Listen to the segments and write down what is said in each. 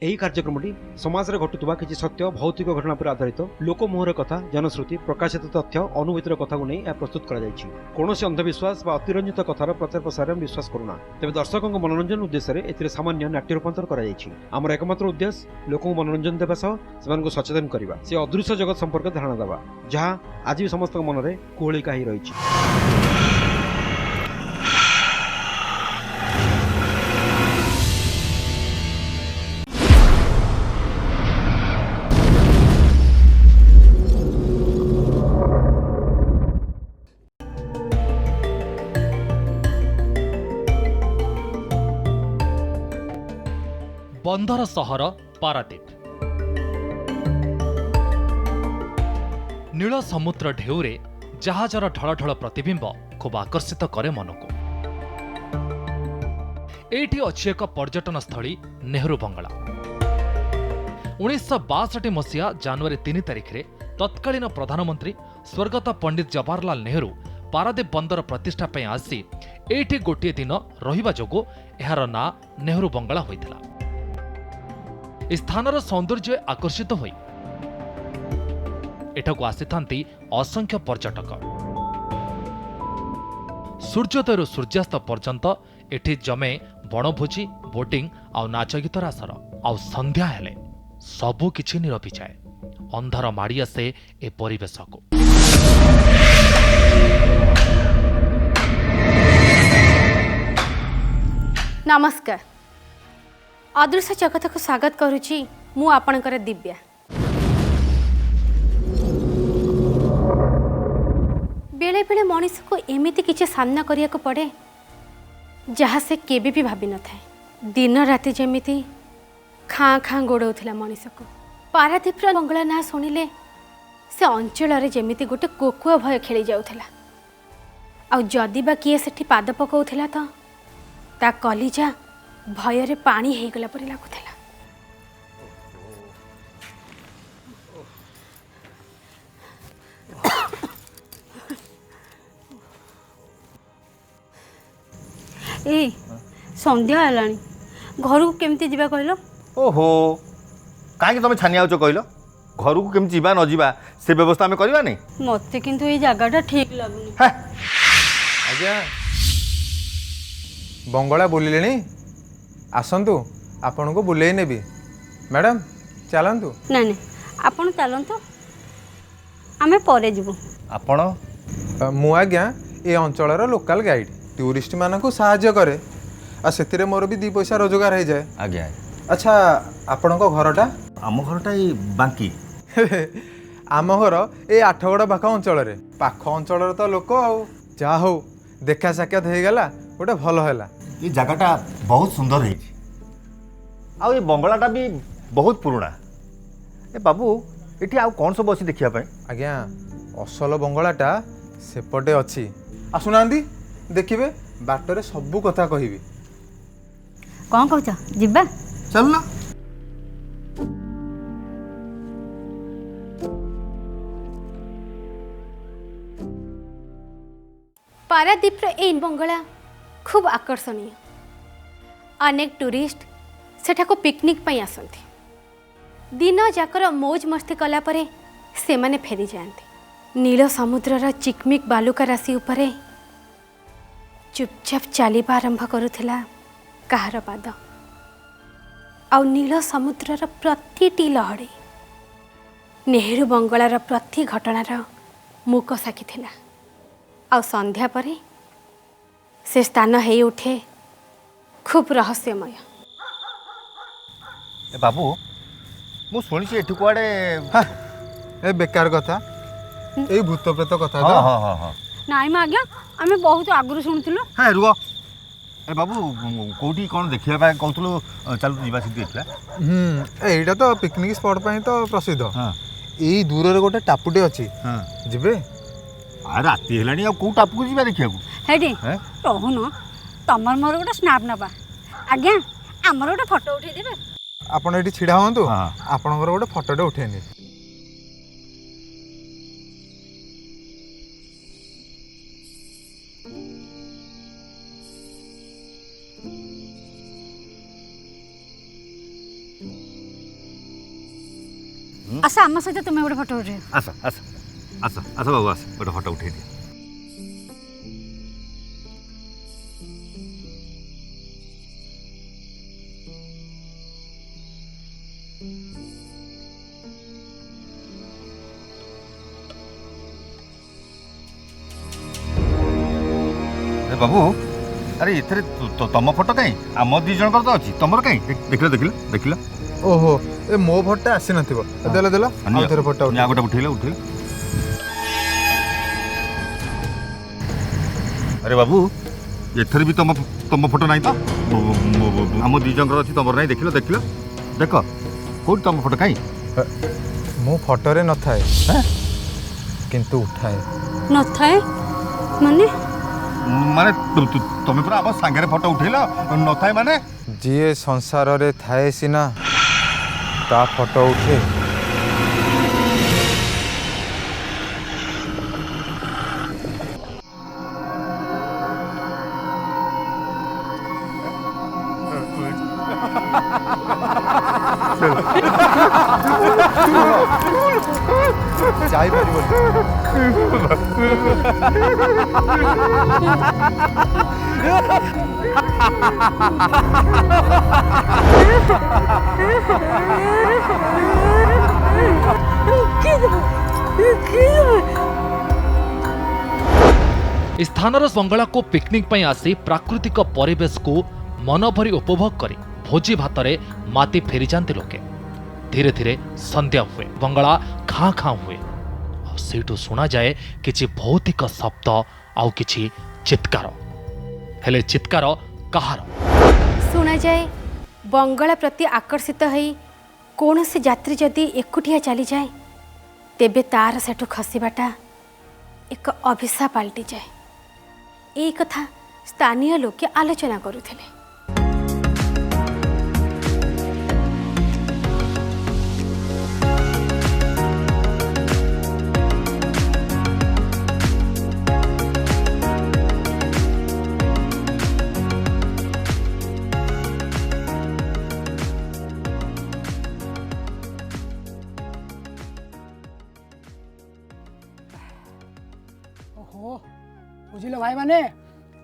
ଏହି କାର୍ଯ୍ୟକ୍ରମଟି ସମାଜରେ ଘଟୁଥିବା କିଛି ସତ୍ୟ ଭୌତିକ ଘଟଣା ଉପରେ ଆଧାରିତ ଲୋକମୁହଁର କଥା ଜନଶ୍ରୁତି ପ୍ରକାଶିତ ତଥ୍ୟ ଅନୁଭୂତିର କଥାକୁ ନେଇ ଏହା ପ୍ରସ୍ତୁତ କରାଯାଇଛି। କୌଣସି ଅନ୍ଧବିଶ୍ୱାସ ବା ଅତିରଞ୍ଜିତ କଥାର ପ୍ରଚାର ପ୍ରସାରରେ ଆମେ ବିଶ୍ୱାସ କରୁନା। ତେବେ ଦର୍ଶକଙ୍କ ମନୋରଞ୍ଜନ ଉଦ୍ଦେଶ୍ୟରେ ଏଥିରେ ସାମାନ୍ୟ ନାଟ୍ୟ ରୂପାନ୍ତର କରାଯାଇଛି। ଆମର ଏକମାତ୍ର ଉଦ୍ଦେଶ୍ୟ ଲୋକଙ୍କୁ ମନୋରଞ୍ଜନ ଦେବା ସହ ସେମାନଙ୍କୁ ସଚେତନ କରିବା, ସେ ଅଦୃଶ୍ୟ ଜଗତ ସମ୍ପର୍କରେ ଧାରଣା ଦେବା, ଯାହା ଆଜି ବି ସମସ୍ତଙ୍କ ମନରେ କୁହଳିକା ହୋଇ ରହିଛି। बंदर सहर पारादीप। नील समुद्र ढेउरे जहाजर ढलढल प्रतिबिंब खूब आकर्षित करे मन को। एठी अछि एक पर्यटन स्थली नेहरू बंगला। 1962 मसीहा जनवरी 3 तारिख रे तत्कालीन प्रधानमंत्री स्वर्गत पंडित जवाहरलाल नेहरू पारादीप बंदर प्रतिष्ठा पे आसी एठी गोटे दिन रहिबा जोगो एहार ना नेहरू बंगला होइथिला। स्थानर सौंदर्य आकर्षित होई एठाकू आसीथांती असंख्य पर्यटक। सूर्योदय सूर्यास्त पर्यंत एठी जमे बणभोजी बोटिंग आउ नाच गीतर आसर आउ संध्या हेले सबु किछि नीरवी जाए। अंधार माड़ी आसे ए परिवेश को। नमस्कार, अदृश्य जगत को स्वागत करुची मु आपणकर दिव्या। बेले बेले मनीष को एमिति किछि सामना करिया को पड़े जहाँ से केबे भी भाभी न थाए। दिन राति जेमिति खाँ खाँ गोड़ौथिला मनीष को। पारादीप बंगला ना शुणिले से अंचल रे जेमिति गोटे कोकुआ भय खेली जाउथिला। आ जदि बा किए सेठी पाद पकाउथिला तो ता कलिजा भय रे पानी हे गला परि लागुथिला। ए संध्या हेलानी घर को केमती जीवा कहलो? ओहो काहे तुम छानी आउछ कहलो? घर को केमती जीवा न जीवा से व्यवस्था हमें करबा नहीं। मते किंतु ए जगहटा ठीक लागुनी। आज्ञा बंगला बुलिलेनी आसंतु आपन को बुलेई नेबी। मैडम चलंतु। ना ना आपण चलंतु आमे परे जीवु। आपण मु आज्ञा ए अंचलर लोकल गाइड टूरिस्ट मानकु सहाय्य करे आ सेतिरे मोर भी 2 पैसा रोजगार हो जाए। आज्ञा अच्छा आपण को घरटा? आम घरटा ई बांकी। आम घर ए 8गड़ पाख अंचल रे। पाख अंचल तो लोक आउ जा हो देखा साक्षात हो गला गोटे भल हैला। ये जगहटा बहुत सुंदर है। आ ये बंगलाटा भी बहुत पुराना। ए बाबू एठी आउ कौन सब बसी देखिया पाए? आज्ञा असल बंगलाटा सेपटे अछि। आसुनांदी देखिबे बाटरे सबु कथा कहिबी। कौन कहछ जिब्बा? चल ना। पारादीप ए बंगला खूब आकर्षणीय। अनेक टूरिस्ट सेठाको पिकनिक पई आसंती। दिन जाकर मौज मस्ती कला परे से माने फेरी जाते। नील समुद्रर चिकमिक बालुका राशि उपरे चुपचाप चलवा आरंभ करुथिला कहार पाद। आउ नील समुद्रर प्रतिटी लहड़ी नेहरू बंगलार प्रति घटनार मूक साक्षी थिला। आउ संध्या परे से स्थान हे उठे खूब रहस्यमय। ए बाबू मु सुनी छी एठी कुआडे ए बेकार कथा ए भूत प्रेत कथा हां तो। हां हां हां नाई मा आज्ञा आमे बहुत आगुरु सुनथिलु। हां रुको। ए बाबू कोठी कोन देखिया पाए कहतलु चल जीवा सिद्धि एठला। एइटा तो पिकनिक स्पॉट पई तो प्रसिद्ध। हां एई दूर रे गोटे टापुटे अछि। हां जिबे आ राती हेलानी आ को टापकु जीवा देखिया को? हेडी हैं रहून तमर मोर गोटे स्नाप नबा। आज्ञा आमर गोटे फोटो उठेई देबे। आपण एठी छिडा होंतु हां आपणकर गोटे फोटोटे उठेनी। ଆସ ଆମ ସହିତ ତୁମେ ଗୋଟେ ଫଟୋ ଉଠେଇବ। ଆସ ଆସ ଆସ ଆସ ବାବୁ ଆସ ଗୋଟେ ଫଟୋ ଉଠେଇ ଦିଅ। बाबू अरे एथरे तम फोटो कहीं आम दी जनकर तो अच्छी तुमर कहीं देखिल देखिल देखिल ओहो ए मो भट्टा आसी नथिबो देला देला आ थरे फोटो आ गोटे उठेल उठेल। अरे बाबू एथरे भी तम तम फोटो नहीं तो आम दी जनकर अच्छी तुमर नहीं देखिल देखिल देख कोड तम फोटो कहीं मो फोटो रे नथाए किंतु उठाए ନଥାଏ ମାନେ माने तुम पूरा आम सांगे फोटो उठेल न थाए माने जीए संसार रे थाए सिना ता फोटो उठे। जाई स्थानर बंगला को पिकनिक पई आसी प्राकृतिक परिवेश को मन भरी उपभोग करी भोजी भातरे माती फेरी जाते लोके। धीरे धीरे संध्या हुए बंगला खाँ खाँ हुए सेठू शुणा जाए किछि भौतिक शब्द आउ किछि चित्कार हेले चित्कार कहार शुणा जाए बंगला प्रति आकर्षित होई कौनसी यात्री जदि एकुटिया चली जाए तेबे तार सेठू खसीबाटा एक अभिशाप पाल्टी जाए। यही कथा स्थानीय लोके आलोचना करुथिले। ओहो बुझिल भाई माने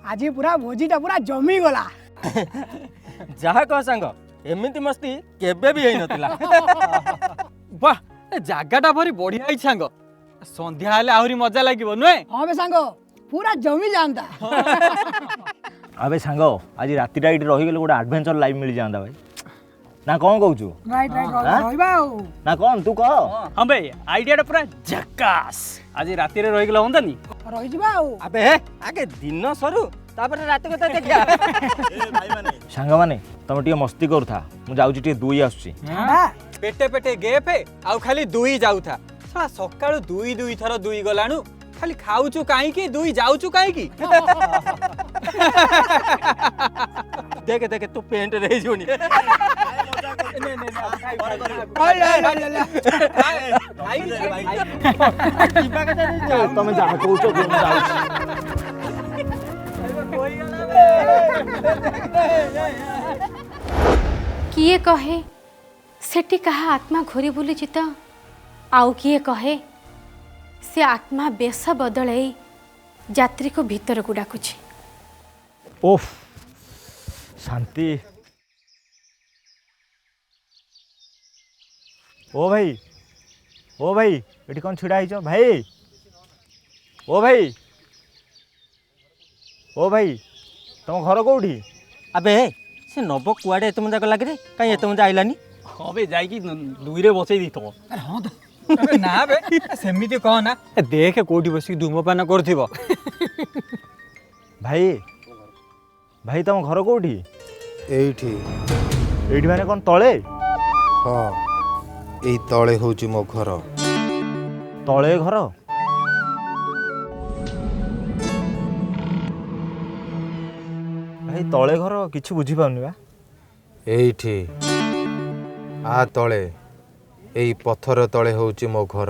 आज पूरा भोजीटा पूरा जमी गला। जहा कह सांग एमिति मस्ती केबे भी नथिला। वाह ए जागाटा भरी बढ़िया है सांग संध्या हेले आहुरी मजा लागिबो नुए। हाँ बे सांग पूरा जमी जानता। अबे सांग आज रातिटा एठी रही गेले गोटे एडवेंचर लाइव मिल जांदा भाई ना कौन कहूचु राइट राइट रहबा ना कौन तू कह। हां बे आइडियाटा पूरा झक्कास आज राति रे रही गेला होंदानी रही जिबा अबे आगे दिन सरू तापर रात कथा देखिया। ए भाई माने सांग माने तुम टिके मस्ती करूथा मु जाउची टिके दुई आसुची पेटे पेटे गेपे आउ खाली दुई जाउथा साला सकाळु दुई दुई थर दुई गलाणु खाली खाउचु काई की दुई जाउचु काई की। देख देख तू पेंट रही जोनी तुम जा कहूचो कि किए कहे सेठी कहा आत्मा घोरी बुली तो आउ किए कहे से आत्मा बेश बदलई यात्री को भीतर को डाकुछि। ओफ शांति ओ भाई एटी कौन छिड़ा हिच भाई ओ भाई तुम घर कौटी। अबे से नब कुआडे एत मजा गला रे काई एत मजा आइलानी। हां बे जाई की दुई रे बसई दितो। अरे हां तो ना बे सेमिति कह ना देख कोठी बसी धूमपान करथिबो। भाई तुम घर कौटी एठी एठी माने कौन तले। हाँ एई तले होची मो घर। तले घर भाई तले घर किछि बुझी पाउनी बा। एठी आ तले एई पत्थर तले होची मो घर।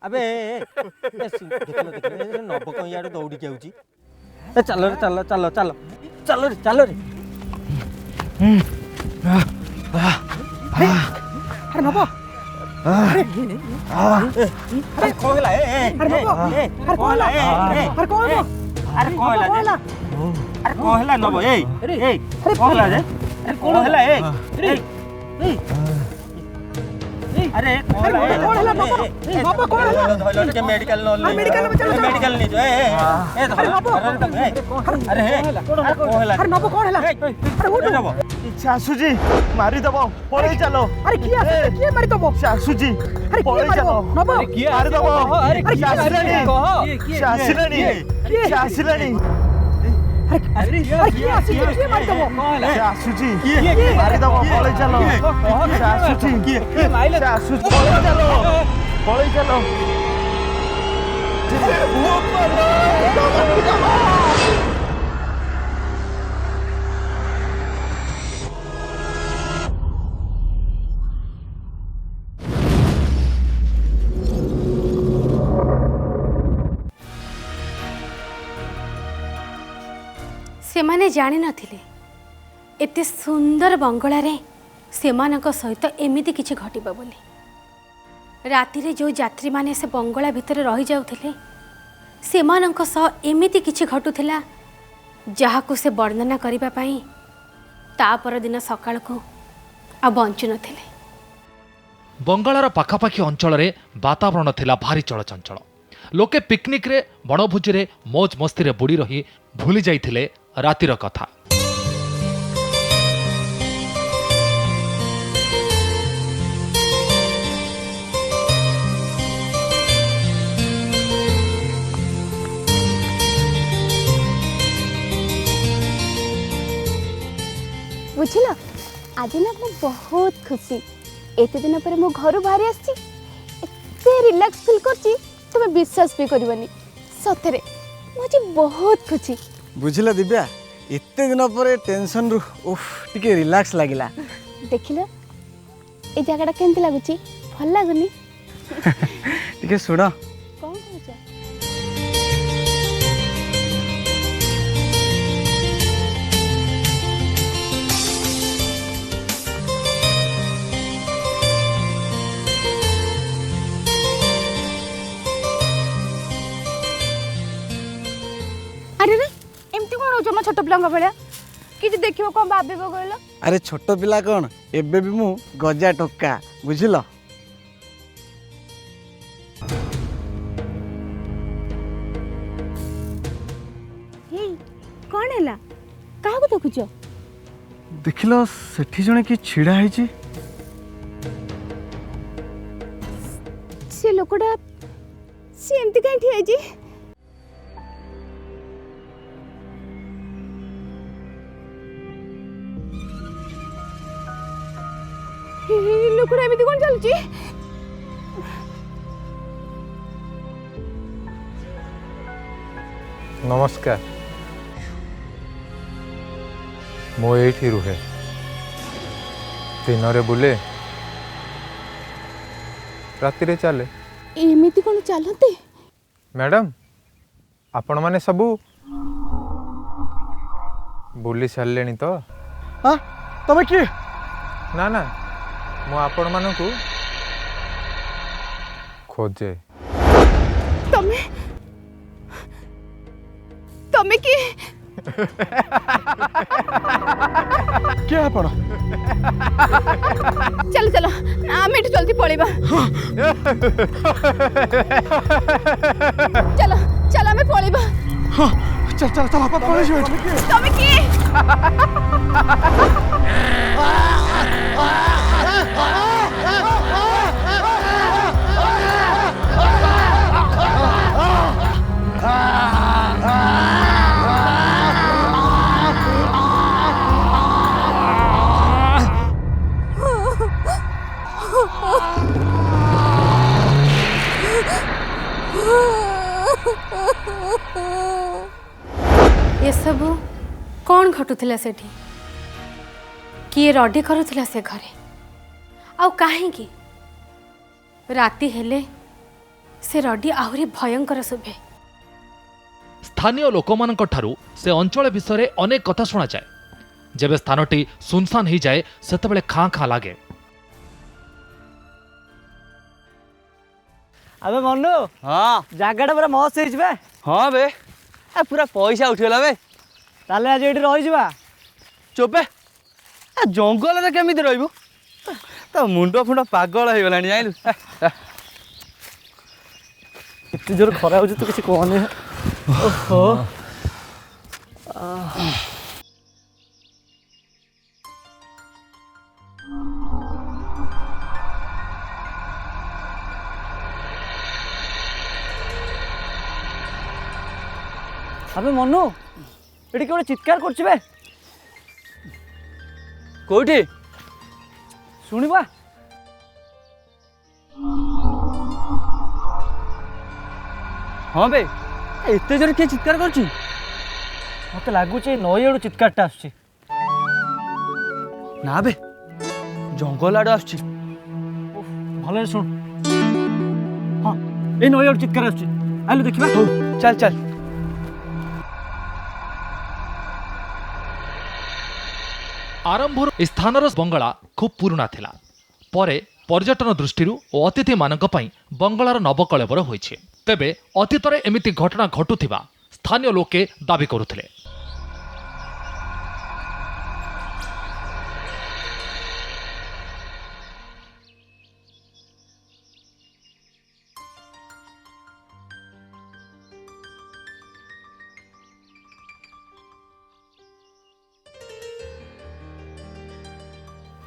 अबे देखलो नब कहीं यार दौड़ी के आउची। चलो रे चलो चलो चलो चलो रे चलो रे अरे बाबा अरे कोहला अरे बाबा अरे कौन ला अरे कौन ला अरे कोहला अरे कोहला नबो कोहला रे अरे कोहला अरे कोहला कौन है बाबा कौन है धोलो के मेडिकल नो मेडिकल में चलो मेडिकल नहीं जो धोलो अरे कोहला अरे बाबा कौन है अरे उठ शाशुजी मारी दबो पळै चलो अरे किया मारी दबो शाशुजी अरे पळै किया चलो बाबा मारी दबो अरे शासिलानी अरे किया मारी दबो शाशुजी मारी दबो पळै चलो शाशुजी शाशुजी पळै चलो सेमाने जानि नथिले एते सुंदर बंगलारे सेमानक सहित एमिति किछि घटिबो बोली राति रे जो यात्री माने से बंगला भितर रही जाउथिले सेमानक सह एमिति किछि घटुथिला जहाकु से वर्णना करिबा पई ता पर दिन सकाळ को आ बंचु नथिले। बंगाळर पाखापाखि अंचल वातावरण थिला भारी चलचंचल। लोके पिकनिक रे बणभोजी रे मौज मस्ती रे बुड़ी रही भूली जाइथिले रातिर कथा। बुझल आज ना मैं बहुत खुशी एते दिन पर मो घर बाहरी आसी एते रिलैक्स फील करची तुम विश्वास भी करबनी सतरे मुझे बहुत खुशी। बुझल दिव्या एते दिन पर टेंशन रु उफ टिके रिलैक्स लागिला। देखिलो ए जगह केमती लागुची भल लागुनी टिके सुन कौन कहछ अरे रे एमती कौन हो छोट पिला भाया कि देखियो कौन भाव कहल। अरे छोट पिला कौन एबे भी मु गजा टोका बुझल। कौन है क्या देखुच देखिल सेठी जने कि छिड़ा है से लोकटा से एमती कहीं ठिया जी लोकड़ा एमती कौन चलुची नमस्कार मो एठी रुहे दिन रे बुले राति रे चले एमती कौन चलते मैडम आपण माने सबू बुली सारे तो हाँ तमें किए ना ना मु आपण मानकू खोजे तमें तमें की क्या आपण चलो चलो आम एठू जल्दी पळेबा चलो चलो आम पळेबा चल चल चल आप पळे जो तमें की ये सब कौन घटुला सेठी किए रडी करुला से घरे आउ काहेकि राति हेले से रडी आहुरी भयंकर शुभे ସ୍ଥାନୀୟ ଲୋକମାନଙ୍କଠାରୁ ସେ ଅଞ୍ଚଳ ବିଷୟରେ ଅନେକ କଥା ଶୁଣାଯାଏ। ଯେବେ ସ୍ଥାନଟି ସୁନସାନ ହୋଇଯାଏ ସେତେବେଳେ ଖାଁ ଖାଁ ଲାଗେ। अबे मनु हाँ जगह पूरा मस्त है हाँ बे पूरा पैसा उठीगला बे ताले आज ये रही चुपे जंगल केमी रही तो मुंड फुंड पागल हो गला जाइलु इतनी जोर खरा हो तू किसी कहने ओहो अबे मनु ये गोटे चित्कार कर कौटी शुणवा हाँ बे एत जोर किए चित्कार कर मत लगुच नई आड़ चित्कारटा आस ना बे जंगल आड़ आस भल शुण हाँ ये नई आड़ चित्कार आलु देखा चल चल आरंभ स्थानर बंगला खूब पुराना थिला परे पर्यटन दृष्टि और अतिथि मानक पई बंगलार नवकलेवर होइछे। तेबे अतीतरे एमिति घटना घटुथिबा स्थानीय लोके दाबी करुथिले।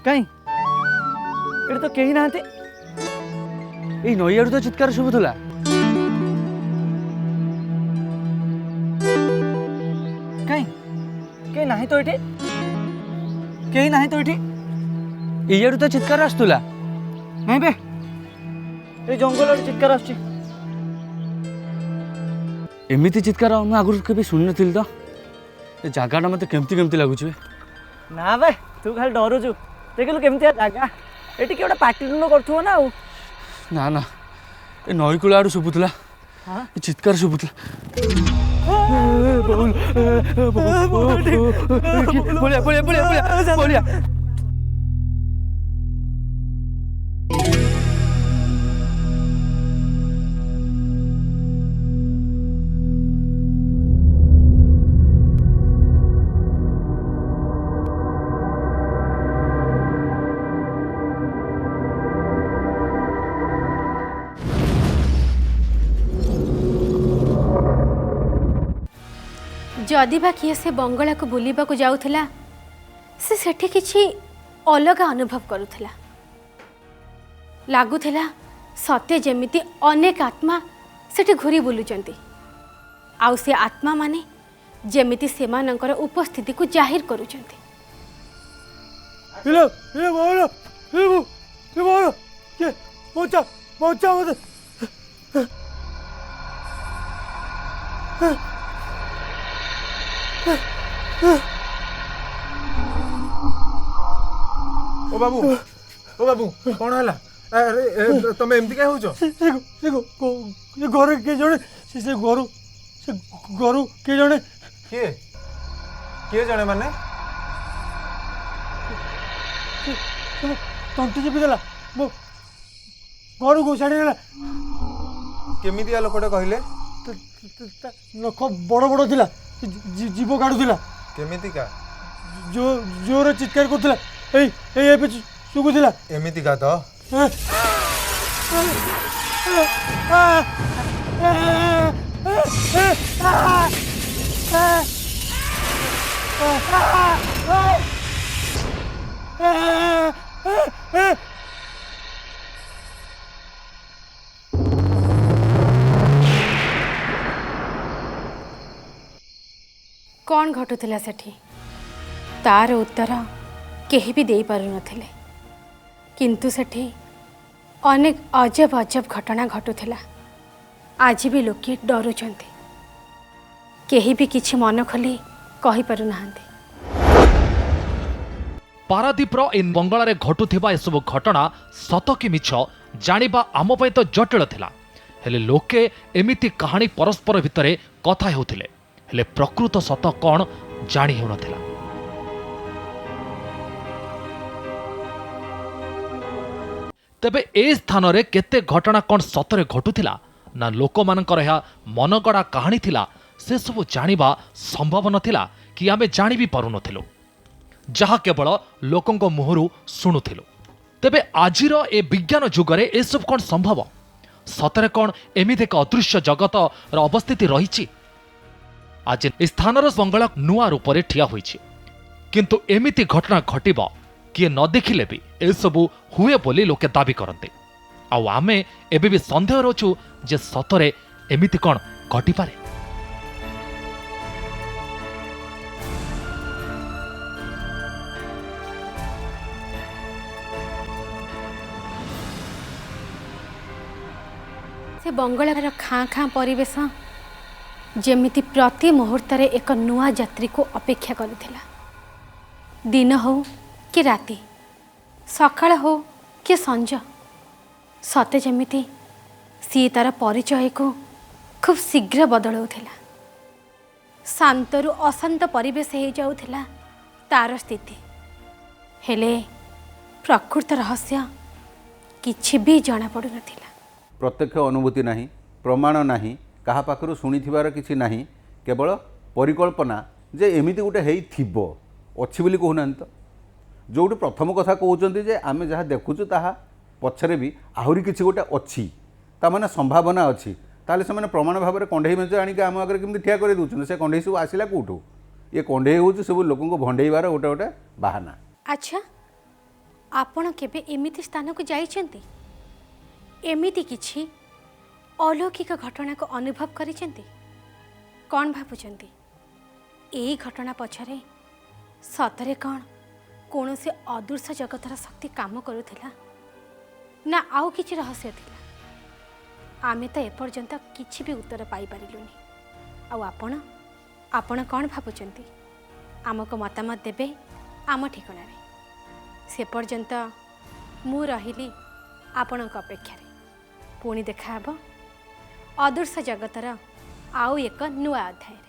कहीं ये तो कहीं ना नई आड़ तो चित्कार शुभुला कहीं कहीं ना तो ये कहीं ना तो ये आड़ तो चित्कार आसुला नहीं बे ये जंगल आड़ चित्कार आस एमती चित्कार आगुरी के शुणी नी तो ये जगटा मत केमती केमती लगुच ना बे तू खाली डरुचु देखिलु केमती जगह ये गोटे पाटितुंड कर ना ना ना ये नईकूल आड़ शुभुला चित्कार शुभुला जदि बा किए से बंगला को बुलिबा को जाउथला से सेठी किछि अलग अनुभव करुथला लागुथला सत्य जेमिति अनेक आत्मा सेठी घुरी बुलुचंती आउ से आत्मा माने जेमिति सेमानंकर उपस्थिति को जाहिर करुचंती। हेलो हे बोलो हे बोलो के पहुंचा पहुंचा मत ओ बाबू कौन है अरे तुम एमती क्या हो घर के जड़े से घर के जड़े किए जड़े माने तंतु चिपी देला मो घर को छाड़ी देला केमितिया लोकटे कहले नख बड़ बड़ थिला जीव काटुला केमिति का जोर चित्कार करथला ए सुगुला एमिति का तो कौन घटुला सेठी तार उत्तर केही भी दे पारु नथिले किंतु सेठी अनेक अजब अजब घटना घटुला आज भी लोके डरुचंती केही भी किछि मन खोली कहि पारु नाहंती। पारादीपर इन बंगलारे घटुथिबा एसबु घटना सत कि मिछ जानिबा आम पई तो जटिल थिला हेले लोके एमिति कहानी परस्पर भितरे कथा हेउथिले। ହେଲେ ପ୍ରକୃତ ସତ କ'ଣ ଜାଣି ହେଉନଥିଲା। ତେବେ ଏ ସ୍ଥାନରେ କେତେ ଘଟଣା କ'ଣ ସତରେ ଘଟୁଥିଲା ନା ଲୋକମାନଙ୍କର ଏହା ମନଗଢ଼ା କାହାଣୀ ଥିଲା, ସେସବୁ ଜାଣିବା ସମ୍ଭବ ନଥିଲା କି ଆମେ ଜାଣି ବି ପାରୁନଥିଲୁ, ଯାହା କେବଳ ଲୋକଙ୍କ ମୁହଁରୁ ଶୁଣୁଥିଲୁ। ତେବେ ଆଜିର ଏ ବିଜ୍ଞାନ ଯୁଗରେ ଏସବୁ କ'ଣ ସମ୍ଭବ? ସତରେ କ'ଣ ଏମିତି ଏକ ଅଦୃଶ୍ୟ ଜଗତର ଅବସ୍ଥିତି ରହିଛି? ଆଜି ଏ ସ୍ଥାନର ମଙ୍ଗଳ ନୂଆ ରୂପରେ ଠିଆ ହୋଇଛି, କିନ୍ତୁ ଏମିତି ଘଟଣା ଘଟିବ କିଏ ନ ଦେଖିଲେ ବି ଏସବୁ ହୁଏ ବୋଲି ଲୋକେ ଦାବି କରନ୍ତି। ଆଉ ଆମେ ଏବେ ବି ସନ୍ଦେହରେ ଅଛୁ ଯେ ସତରେ ଏମିତି କ'ଣ ଘଟିପାରେ। ସେ ବଙ୍ଗଳାର ଖାଁ ଖାଁ ପରିବେଶ ଯେମିତି ପ୍ରତି ମୁହୂର୍ତ୍ତରେ ଏକ ନୂଆ ଯାତ୍ରୀକୁ ଅପେକ୍ଷା କରିଥିଲା। ଦିନ ହେଉ କି ରାତି, ସକାଳ ହେଉ କି ସଞ୍ଜ, ସତେ ଯେମିତି ସିଏ ତାର ପରିଚୟକୁ ଖୁବ୍ ଶୀଘ୍ର ବଦଳାଉଥିଲା। ଶାନ୍ତରୁ ଅଶାନ୍ତ ପରିବେଶ ହେଇଯାଉଥିଲା ତାର ସ୍ଥିତି। ହେଲେ ପ୍ରକୃତ ରହସ୍ୟ କିଛି ବି ଜଣାପଡ଼ୁନଥିଲା। प्रत्यक्ष अनुभूति नहीं, प्रमाण नहीं, कहा पाखरु शुणिथिबार किछि नहीं, केवल परिकल्पना जे एमिति गोटे हेई थिबो अछि बोली कहूनांत। जोटु प्रथम कथा कहउचंती जे आमे जहाँ देखुचु ताहा पछरे भी आहुरी किछि गोटे अछि, ता माने संभावना अछि। ताले से माने प्रमाण भाव में कंढेई मेच आनिक आम आगे केमती ठिया कर दउछन। से कंढेई सब आसिला कोठु? ये कंढेई होउछ सब लोकन को भंडेइबार गोटे गोटे बाहाना। अच्छा, आपण केबे एमिति स्थान को जाइछंती? एमिति किछि अलौकिक घटना को अनुभव करिसेंती? कौन भाबुचंती एई घटना पछरे सतरे कौन कौन से अदृश्य जगतर शक्ति काम करुथिला ना आउ किछि रहस्य थिला? आमे तो एपर्यंत किछि भी उत्तर पाई पारिलुनी। आउ आपण कौन भाबुचंती? आमको मतामत देबे आम ठिकाना रे। से पर्यंत मु रहिली आपणक अपेक्षा। पुणी देखा अदृश्य जगतर आउ एक नुआ अध्याय।